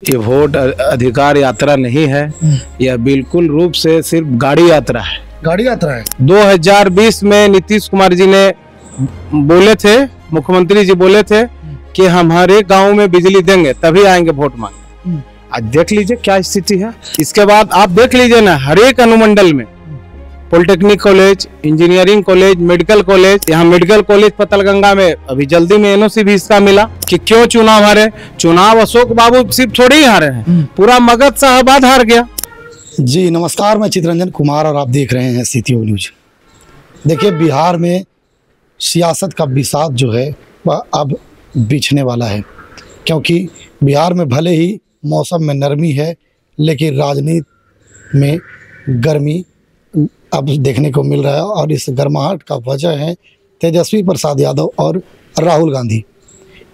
ये वोट अधिकार यात्रा नहीं है, यह बिल्कुल रूप से सिर्फ गाड़ी यात्रा है। गाड़ी यात्रा है। 2020 में नीतीश कुमार जी ने बोले थे, मुख्यमंत्री जी बोले थे कि हम हर एक गाँव में बिजली देंगे तभी आएंगे वोट मांगने। आज देख लीजिए क्या स्थिति है। इसके बाद आप देख लीजिए ना, हर एक अनुमंडल में polytechnic college, engineering college, medical college, यहाँ मेडिकल कॉलेज पतलगंगा में अभी जल्दी में एनओसी भी इसका मिला कि क्यों चुनाव हारे। चुनाव अशोक बाबू सिर्फ थोड़ी ही हारे हैं, पूरा मगध साहबाद हार गया। जी नमस्कार, मैं चितरंजन कुमार और आप देख रहे हैं सीटीओ न्यूज। देखिए, बिहार में सियासत का बिसात जो है वह अब बिछने वाला है, क्योंकि बिहार में भले ही मौसम में नरमी है, लेकिन राजनीति में गर्मी अब देखने को मिल रहा है। और इस गर्माहट का वजह है तेजस्वी प्रसाद यादव और राहुल गांधी।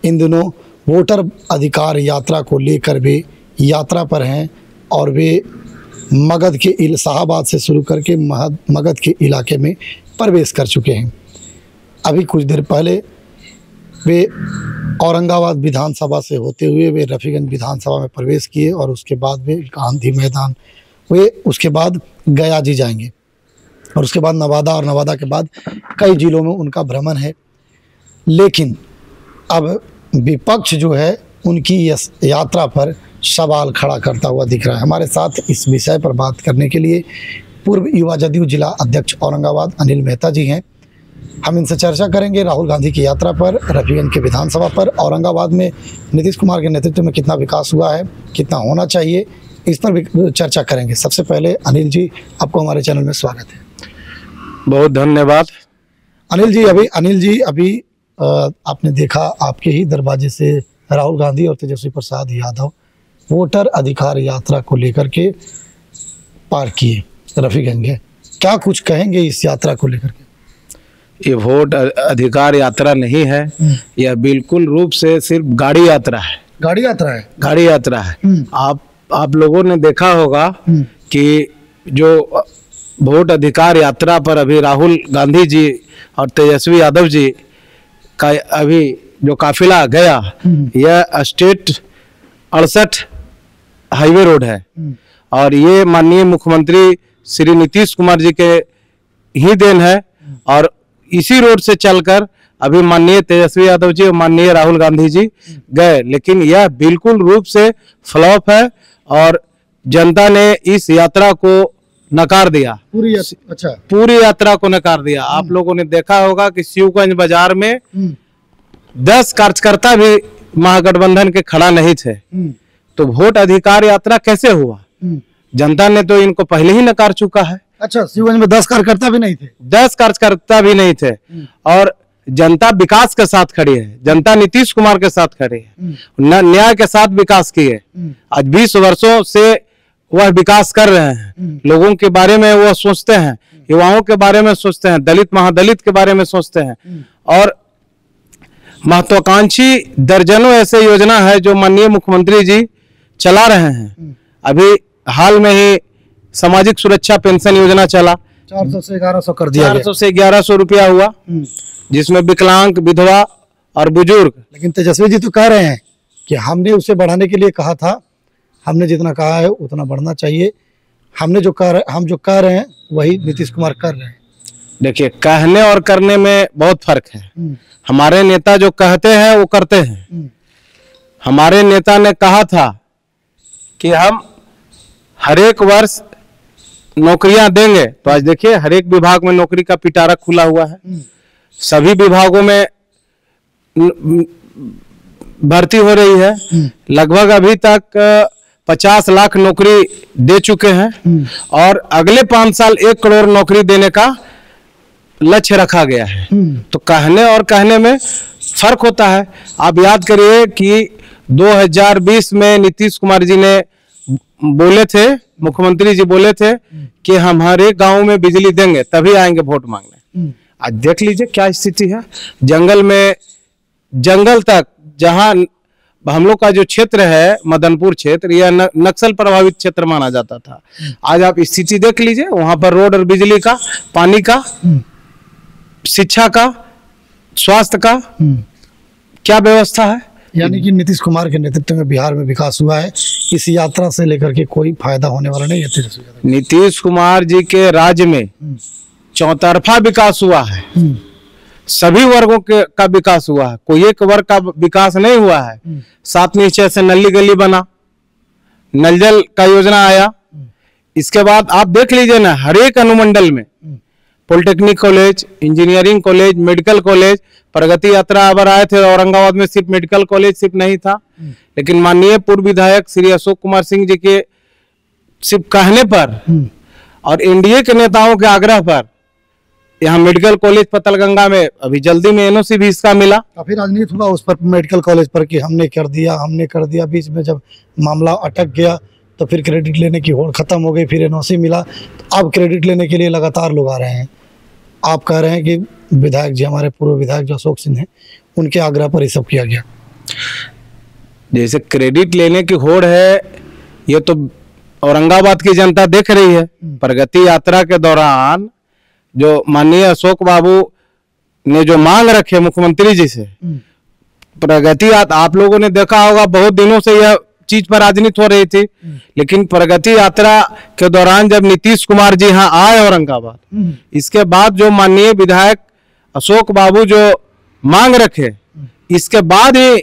इन दोनों वोटर अधिकार यात्रा को लेकर वे यात्रा पर हैं और वे मगध के शाहबाद से शुरू करके मगध के इलाके में प्रवेश कर चुके हैं। अभी कुछ देर पहले वे औरंगाबाद विधानसभा से होते हुए वे रफीगंज विधानसभा में प्रवेश किए और उसके बाद वे गांधी मैदान, वे उसके बाद गया जी जाएंगे और उसके बाद नवादा, और नवादा के बाद कई जिलों में उनका भ्रमण है। लेकिन अब विपक्ष जो है उनकी इस यात्रा पर सवाल खड़ा करता हुआ दिख रहा है। हमारे साथ इस विषय पर बात करने के लिए पूर्व युवा जदयू जिला अध्यक्ष औरंगाबाद अनिल मेहता जी हैं। हम इनसे चर्चा करेंगे राहुल गांधी की यात्रा पर, रफीगंज के विधानसभा पर, औरंगाबाद में नीतीश कुमार के नेतृत्व में कितना विकास हुआ है, कितना होना चाहिए, इस पर भी चर्चा करेंगे। सबसे पहले अनिल जी, आपको हमारे चैनल में स्वागत है। बहुत धन्यवाद। अनिल जी अभी आपने देखा, आपके ही दरवाजे से राहुल गांधी और तेजस्वी प्रसाद यादव वोटर अधिकार यात्रा को लेकर के पार किए रफीगंज के। क्या कुछ कहेंगे इस यात्रा को लेकर के? ये वोट अधिकार यात्रा नहीं है, यह बिल्कुल रूप से सिर्फ गाड़ी यात्रा है। गाड़ी यात्रा है। गाड़ी यात्रा है। आप लोगों ने देखा होगा कि जो वोट अधिकार यात्रा पर अभी राहुल गांधी जी और तेजस्वी यादव जी का अभी जो काफिला गया, यह स्टेट 68 हाईवे रोड है और ये माननीय मुख्यमंत्री श्री नीतीश कुमार जी के ही देन है। और इसी रोड से चलकर अभी माननीय तेजस्वी यादव जी और माननीय राहुल गांधी जी गए, लेकिन यह बिल्कुल रूप से फ्लॉप है और जनता ने इस यात्रा को नकार दिया। पूरी यात्रा को नकार दिया। आप लोगों ने देखा होगा कि शिवगंज बाजार में 10 कार्यकर्ता भी महागठबंधन के खड़ा नहीं थे। तो वोट अधिकार यात्रा कैसे हुआ? जनता ने तो इनको पहले ही नकार चुका है। अच्छा, शिवगंज में 10 कार्यकर्ता भी नहीं थे? 10 कार्यकर्ता भी नहीं थे। और जनता विकास के साथ खड़ी है, जनता नीतीश कुमार के साथ खड़ी है, न्याय के साथ विकास किए। आज 20 वर्षों से वह विकास कर रहे हैं। लोगों के बारे में वह सोचते हैं, युवाओं के बारे में सोचते हैं, दलित महादलित के बारे में सोचते हैं। और महत्वाकांक्षी दर्जनों ऐसे योजना है जो माननीय मुख्यमंत्री जी चला रहे हैं। अभी हाल में ही सामाजिक सुरक्षा पेंशन योजना चला, 400 से 1100 कर दिया। 400 से 1100 रुपया हुआ, जिसमें विकलांग, विधवा और बुजुर्ग। लेकिन तेजस्वी जी तो कह रहे हैं कि हमने उसे बढ़ाने के लिए कहा था, हमने जितना कहा है उतना बढ़ना चाहिए। हम जो कह रहे हैं वही नीतीश कुमार कर रहे हैं। देखिए, कहने और करने में बहुत फर्क है। हमारे नेता जो कहते हैं वो करते हैं। हमारे नेता ने कहा था कि हम हर एक वर्ष नौकरियां देंगे, तो आज देखिए हर एक विभाग में नौकरी का पिटारा खुला हुआ है। सभी विभागों में भर्ती हो रही है। लगभग अभी तक 50 लाख नौकरी दे चुके हैं और अगले 5 साल 1 करोड़ नौकरी देने का लक्ष्य रखा गया है। तो कहने और कहने में फर्क होता है। आप याद करिए कि 2020 में नीतीश कुमार जी ने बोले थे, मुख्यमंत्री जी बोले थे कि हम हर एक गांव में बिजली देंगे तभी आएंगे वोट मांगने। आज देख लीजिए क्या स्थिति है। जंगल तक, जहां हम लोग का जो क्षेत्र है मदनपुर क्षेत्र, यह नक्सल प्रभावित क्षेत्र माना जाता था। आज आप स्थिति देख लीजिए, वहां पर रोड और बिजली का, पानी का, शिक्षा का, स्वास्थ्य का क्या व्यवस्था है। यानी कि नीतीश कुमार के नेतृत्व में बिहार में विकास हुआ है, इस यात्रा से लेकर के कोई फायदा होने वाला नहीं है तेजस्वी यादव? नीतीश कुमार जी के राज्य में चौतरफा विकास हुआ है, सभी वर्गों के का विकास हुआ है, कोई एक वर्ग का विकास नहीं हुआ है। 7 निश्चय से नली गली बना, नल जल का योजना आया। इसके बाद आप देख लीजिए ना, हर एक अनुमंडल में polytechnic college, engineering college, medical college. प्रगति यात्रा अबर आए थे औरंगाबाद में, सिर्फ मेडिकल कॉलेज सिर्फ नहीं था, लेकिन माननीय पूर्व विधायक श्री अशोक कुमार सिंह जी के सिर्फ कहने पर और एनडीए के नेताओं के आग्रह पर यहाँ मेडिकल कॉलेज पतलगंगा में अभी जल्दी में एनओसी भी इसका मिला। काफी राजनीति हुआ उस पर, मेडिकल कॉलेज पर, कि हमने कर दिया। बीच में जब मामला अटक गया तो फिर क्रेडिट लेने की होड़ खत्म हो गई, फिर एनओसी मिला। तो अब क्रेडिट लेने के लिए लगातार लोग आ रहे हैं। आप कह रहे हैं कि विधायक जी, हमारे पूर्व विधायक जो अशोक सिंह हैं, उनके आग्रह पर ये सब किया गया। जैसे क्रेडिट लेने की होड़ है, ये तो औरंगाबाद की जनता देख रही है। प्रगति यात्रा के दौरान जो माननीय अशोक बाबू ने जो मांग रखे मुख्यमंत्री जी से, प्रगति आप लोगों ने देखा होगा, बहुत दिनों से यह चीज पर राजनीति हो रही थी, लेकिन प्रगति यात्रा के दौरान जब नीतीश कुमार जी यहाँ आए औरंगाबाद, इसके बाद जो माननीय विधायक अशोक बाबू जो मांग रखे, इसके बाद ही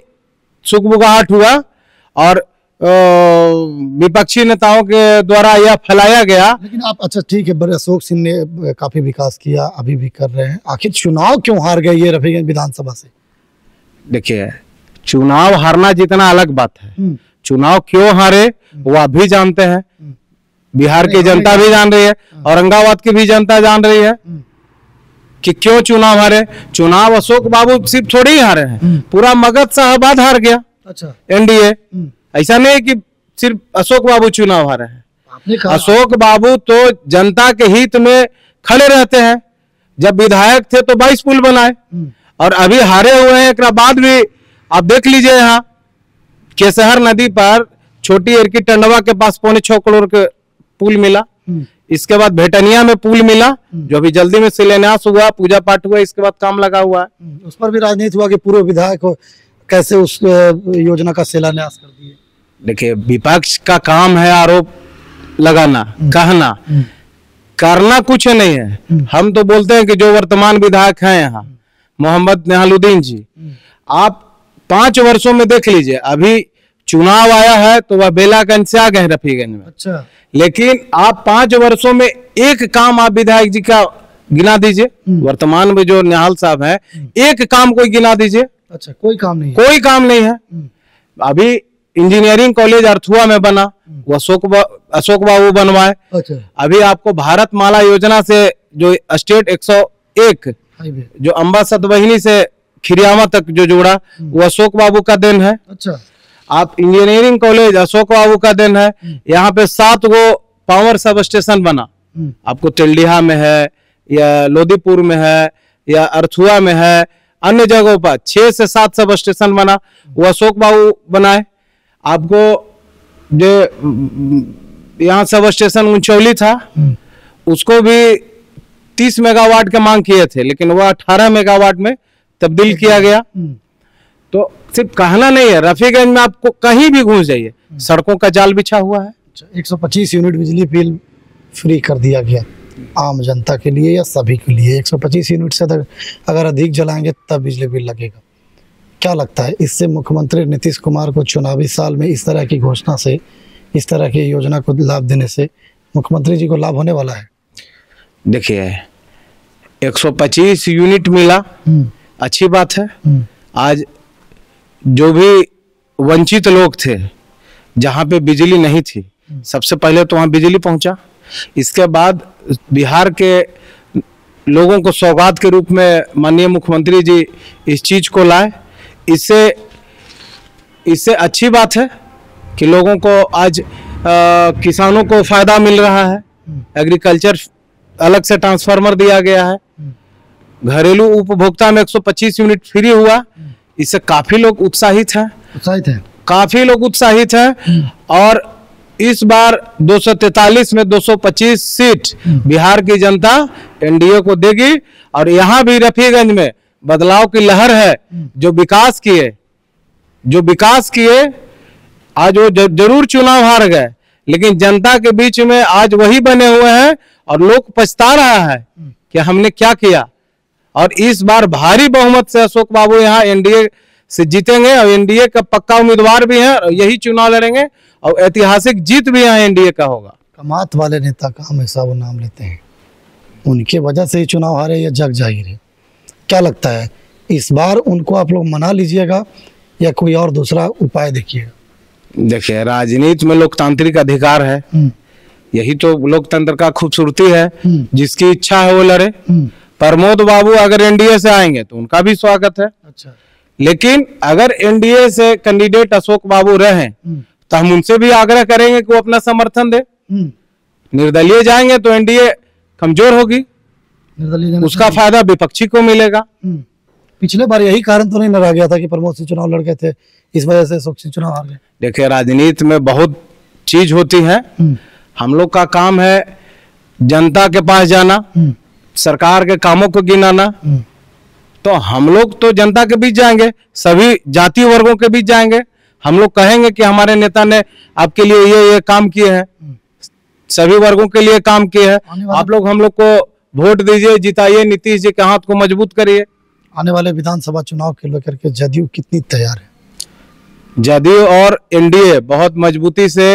सुगबुगाहट हुआ और विपक्षी नेताओं के द्वारा यह फैलाया गया। लेकिन आप, अच्छा ठीक है, बड़े अशोक सिंह ने काफी विकास किया, अभी भी कर रहे हैं, आखिर चुनाव क्यों हार गए ये रफीगंज विधानसभा से? देखिए, चुनाव हारना जितना अलग बात है, चुनाव क्यों हारे वो आप भी जानते हैं, बिहार की जनता भी जान रही है, औरंगाबाद की भी जनता जान रही है कि क्यों चुनाव हारे। चुनाव अशोक बाबू सिर्फ थोड़ी ही हारे हैं, पूरा मगध साहबाद हार गया। अच्छा, एनडीए, ऐसा नहीं कि सिर्फ अशोक बाबू चुनाव हारे हैं। अशोक बाबू तो जनता के हित में खड़े रहते हैं। जब विधायक थे तो 22 पुल बनाए, और अभी हारे हुए हैं, एक बाद भी आप देख लीजिए, यहाँ केसहर नदी पर छोटी एरकी टंडवा के पास 6.25 करोड़ के पुल मिला। इसके बाद भेटनिया में पुल मिला, जो अभी जल्दी में शिलान्यास हुआ, पूजा पाठ हुआ, इसके बाद काम लगा हुआ है। उस पर भी राजनीति हुआ कि पूर्व विधायक को कैसे उस योजना का शिलान्यास कर दिए। देखिए, विपक्ष का काम है आरोप लगाना, कहना, करना कुछ नहीं है। हम तो बोलते हैं कि जो वर्तमान विधायक हैं यहाँ, मोहम्मद नेहालुद्दीन जी, आप 5 वर्षों में देख लीजिए, अभी चुनाव आया है तो वह बेलागंज से आ गए रफीगंज में। अच्छा, लेकिन आप 5 वर्षों में एक काम आप विधायक जी का गिना दीजिए, वर्तमान में जो निहाल साहब है, एक काम कोई गिना दीजिए। अच्छा, कोई काम नहीं, कोई काम नहीं है। अभी इंजीनियरिंग कॉलेज अर्थुआ में बना, वो अशोक बाबू बनवाए। अच्छा, अभी आपको भारत माला योजना से जो स्टेट 101 जो अंबा सतवहिनी से खिरियामा तक जो जोड़ा, वो अशोक बाबू का देन है। अच्छा, आप इंजीनियरिंग कॉलेज अशोक बाबू का देन है। यहाँ पे 7 गो पावर सब स्टेशन बना, आपको तिलडीहा में है, या लोदीपुर में है, या अर्थुआ में है, अन्य जगहों पर 6 से 7 सब स्टेशन बना, वो अशोक बाबू बनाए। आपको जो यहाँ सब स्टेशन उंचौली था, उसको भी 30 मेगावाट के मांग किए थे, लेकिन वह 18 मेगावाट में तब्दील किया गया। तो सिर्फ कहना नहीं है, रफीगंज में आपको कहीं भी घुस जाइए, सड़कों का जाल बिछा हुआ है। 125 यूनिट बिजली बिल फ्री कर दिया गया आम जनता के लिए या सभी के लिए। 125 यूनिट से अगर अधिक जलाएंगे तब बिजली बिल लगेगा। क्या लगता है, इससे मुख्यमंत्री नीतीश कुमार को चुनावी साल में इस तरह की घोषणा से, इस तरह की योजना को लाभ देने से मुख्यमंत्री जी को लाभ होने वाला है? देखिए, 125 यूनिट मिला, अच्छी बात है। आज जो भी वंचित लोग थे, जहाँ पे बिजली नहीं थी, सबसे पहले तो वहाँ बिजली पहुँचा। इसके बाद बिहार के लोगों को सौगात के रूप में माननीय मुख्यमंत्री जी इस चीज को लाए। इससे अच्छी बात है कि लोगों को आज किसानों को फायदा मिल रहा है। एग्रीकल्चर अलग से ट्रांसफार्मर दिया गया है। घरेलू उपभोक्ता में 125 यूनिट फ्री हुआ। इससे काफी लोग उत्साहित हैं। काफी लोग उत्साहित हैं। और इस बार 243 में 225 सीट बिहार की जनता एनडीए को देगी। और यहाँ भी रफीगंज में बदलाव की लहर है। जो विकास किए आज वो जरूर चुनाव हार गए, लेकिन जनता के बीच में आज वही बने हुए हैं और लोग पछता रहा है कि हमने क्या किया। और इस बार भारी बहुमत से अशोक बाबू यहाँ एनडीए से जीतेंगे और एनडीए का पक्का उम्मीदवार भी है और यही चुनाव लड़ेंगे और ऐतिहासिक जीत भी यहाँ एनडीए का होगा। कमात वाले नेता का हमेशा वो नाम लेते हैं, उनके वजह से ही चुनाव हारे, ये जग जाहिर है। क्या लगता है इस बार उनको आप लोग मना लीजिएगा या कोई और दूसरा उपाय देखिएगा? देखिए, राजनीति में लोकतांत्रिक अधिकार है, यही तो लोकतंत्र का खूबसूरती है। जिसकी इच्छा है वो लड़े। प्रमोद बाबू अगर एनडीए से आएंगे तो उनका भी स्वागत है। अच्छा, लेकिन अगर एनडीए से कैंडिडेट अशोक बाबू रहे तो हम उनसे भी आग्रह करेंगे कि वो अपना समर्थन दे। निर्दलीय जाएंगे तो एनडीए कमजोर होगी, उसका फायदा विपक्षी को मिलेगा। पिछले बार यही कारण तो नहीं रह गया था कि प्रमोद सिंह चुनाव लड़ गए थे, इस वजह से अशोक सिंह चुनाव हार गए? देखिए, राजनीति में बहुत चीज होती है। हम लोग का काम है जनता के पास जाना, सरकार के कामों को गिनाना। तो हम लोग तो जनता के बीच जाएंगे, सभी जाति वर्गों के बीच जाएंगे। हम लोग कहेंगे कि हमारे नेता ने आपके लिए ये काम किए हैं, सभी वर्गों के लिए काम किए हैं। आप लोग हम लोग को वोट दीजिए, जिताइए, नीतीश जी के हाथ को मजबूत करिए। आने वाले विधानसभा चुनाव के लेकर के जदयू कितनी तैयार है? जदयू और एनडीए बहुत मजबूती से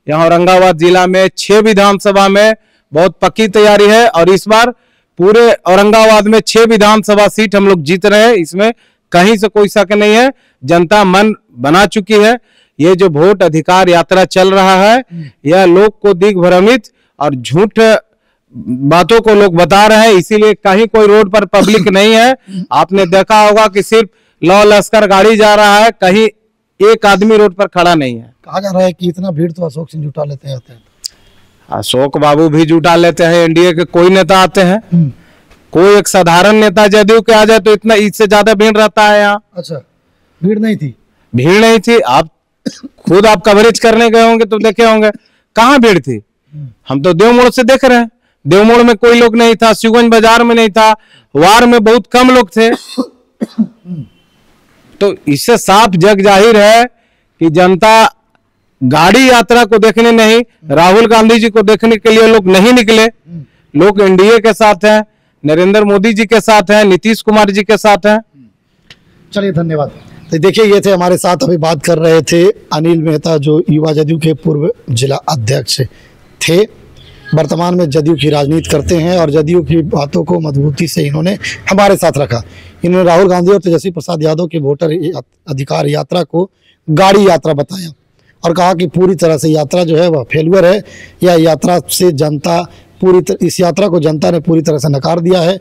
यहाँ औरंगाबाद जिला में 6 विधानसभा में बहुत पक्की तैयारी है। और इस बार पूरे औरंगाबाद में 6 विधानसभा सीट हम लोग जीत रहे हैं, इसमें कहीं से कोई शक नहीं है। जनता मन बना चुकी है। ये जो वोट अधिकार यात्रा चल रहा है, यह लोग को दिग्भ्रमित और झूठ बातों को लोग बता रहे हैं, इसीलिए कहीं कोई रोड पर पब्लिक नहीं है। आपने देखा होगा कि सिर्फ लौ लश्कर गाड़ी जा रहा है, कहीं एक आदमी रोड पर खड़ा नहीं है। कहा जा रहा है कि इतना भीड़ तो अशोक सिंह जुटा लेते हैं। अशोक बाबू भी जुटा लेते हैं, एनडीए के कोई नेता आते हैं। कोई एक साधारण नेता जदयू के आ जाए तो इतना इससे ज्यादा भीड़ रहता है यहाँ। अच्छा, भीड़ नहीं थी? भीड़ नहीं थी। आप खुद आप कवरेज करने गए होंगे तो देखे होंगे कहाँ भीड़ थी। हम तो देव मोड़ से देख रहे हैं, देव मोड़ में कोई लोग नहीं था, शिवगंज बाजार में नहीं था, वार में बहुत कम लोग थे। तो इससे साफ जग जाहिर है कि जनता गाड़ी यात्रा को देखने नहीं, राहुल गांधी जी को देखने के लिए लोग नहीं निकले। लोग एनडीए के साथ हैं, नरेंद्र मोदी जी के साथ हैं, नीतीश कुमार जी के साथ हैं। चलिए, धन्यवाद। तो देखिए, ये थे हमारे साथ अभी बात कर रहे थे अनिल मेहता, जो युवा जदयू के पूर्व जिला अध्यक्ष थे, वर्तमान में जदयू की राजनीति करते हैं और जदयू की बातों को मजबूती से इन्होंने हमारे साथ रखा। इन्होंने राहुल गांधी और तेजस्वी प्रसाद यादव की वोटर अधिकार यात्रा को गाड़ी यात्रा बताया और कहा कि पूरी तरह से यात्रा जो है वह फेलुअर है। यह यात्रा से जनता इस यात्रा को जनता ने पूरी तरह से नकार दिया है।